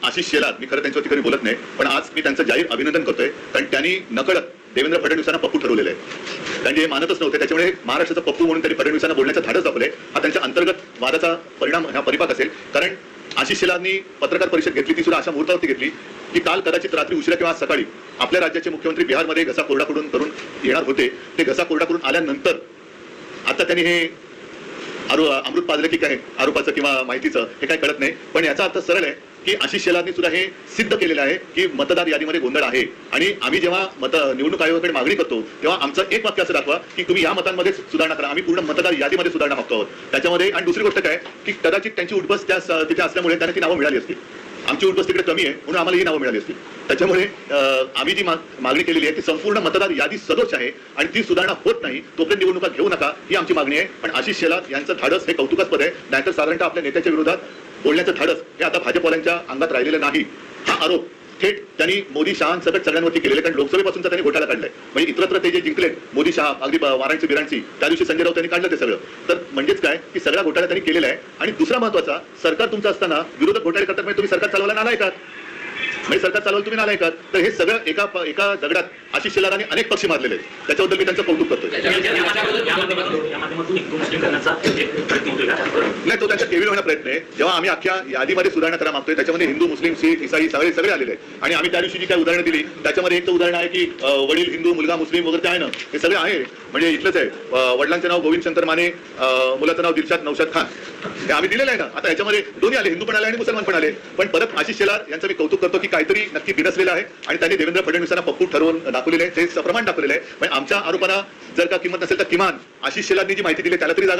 आशिष शेलार, मी खरं त्यांच्यावरती कधी बोलत नाही, पण आज मी त्यांचं जाहीर अभिनंदन करतोय, कारण त्यांनी नकळत देवेंद्र फडणवीसांना पप्पू ठरवलेलं आहे. कारण जे मानतच नव्हते, त्याच्यामुळे महाराष्ट्राचा पप्पू म्हणून त्यांनी फडणवीसांना बोलण्याचं धाडस दाखवलंय. हा त्यांच्या अंतर्गत वादाचा परिणाम, हा परिपाक असेल. कारण आशिष शेलारनी पत्रकार परिषद घेतली, ती सुद्धा अशा मुहूर्तावरती घेतली की काल कदाचित रात्री उशिरा किंवा सकाळी आपल्या राज्याचे मुख्यमंत्री बिहारमध्ये घसा कोरडा करून येणार होते. ते घसा कोरडा करून आल्यानंतर आता त्यांनी हे अमृत पाजलं की काय आरोपाचं किंवा माहितीचं, हे काय कळत नाही. पण याचा अर्थ सरळ आहे की आशिष शेलारनी सुद्धा हे सिद्ध केलेलं आहे की मतदार यादीमध्ये गोंधळ आहे. आणि आम्ही जेव्हा निवडणूक आयोगाकडे मागणी करतो तेव्हा आमचं एक वाक्य असं दाखवा की तुम्ही या मतांमध्ये सुधारणा करा, आम्ही पूर्ण मतदार यादीमध्ये सुधारणा मागतो आहोत त्याच्यामध्ये. आणि दुसरी गोष्ट काय की कदाचित त्यांची उठबस तिथे असल्यामुळे त्यांना ती नावं मिळाली असतील. आमची उठबस तिकडे कमी आहे म्हणून आम्हाला ही नावं मिळाली असतील. त्याच्यामुळे आम्ही जी मागणी केलेली आहे की संपूर्ण मतदार यादी सदोष आहे आणि ती सुधारणा होत नाही तोपर्यंत निवडणुका घेऊ नका, ही आमची मागणी आहे. पण आशिष शेलार यांचं धाडस हे कौतुकास्पद आहे. नाहीतर साधारणतः आपल्या नेत्याच्या विरोधात बोलण्याचं धाडस हे आता भाजपवाल्यांच्या अंगात राहिलेलं नाही. हा आरोप थेट त्यांनी मोदी शहांसकट सगळ्यांवरती केलेले, कारण लोकसभेपासूनचा त्यांनी घोटाळा काढलाय. म्हणजे इतरत्र ते जे जिंकले मोदी शहा, अगदी वाराणसी बिराणसी, त्या दिवशी संजय राऊत यांनी काढलं ते सगळं. तर म्हणजेच काय की सगळा घोटाळा त्यांनी केलेला आहे. आणि दुसरा महत्वाचा, सरकार तुमचं असताना विरोधक घोटाळे करतात म्हणजे तुम्ही सरकार चालवायला नालाय का? म्हणजे सरकार चालवायला तुम्ही नालाय का? तर हे सगळं एका दगडात आशिष शेलारांनी अनेक पक्षी मारलेले आहेत. त्याच्याबद्दल मी त्यांचं कौतुक करतो. नाही, तो त्यांचा केविल होण्याचा प्रयत्न आहे. जेव्हा आम्ही अख्ख्या यादीमध्ये सुधारणा करा मागतोय, त्याच्यामध्ये हिंदू, मुस्लिम, शीख, ईसाई सगळे आलेले आहेत. आणि आम्ही त्या दिवशी जी काही उदाहरणं दिली त्याच्यामध्ये एक तर उदाहरण आहे की वडील हिंदू, मुलगा मुस्लिम वगैरे आहे ना, हे सगळे आहे. म्हणजे इथलंच आहे, वडिलांचं नाव गोविंद शंकर माने, मुलाचं नाव दिलशाद नौशाद खान, हे आम्ही दिलेलं आहे ना. आता याच्यामध्ये दोन्ही आले, हिंदू पण आले आणि मुसलमान पण आले. पण परत आशिष शेलार यांचं मी कौतुक करतो की काहीतरी नक्की बिनसलेलं आहे आणि त्यांनी देवेंद्र फडणवीसांना पप्पू ठरवून दाखवलेलं आहे, ते सप्रमाण दाखवलेलं आहे. म्हणजे आमच्या आरोपांना जर का किंमत नसेल तर किमान आशिष शेलारनी जी माहिती दिली त्याला तरी जागा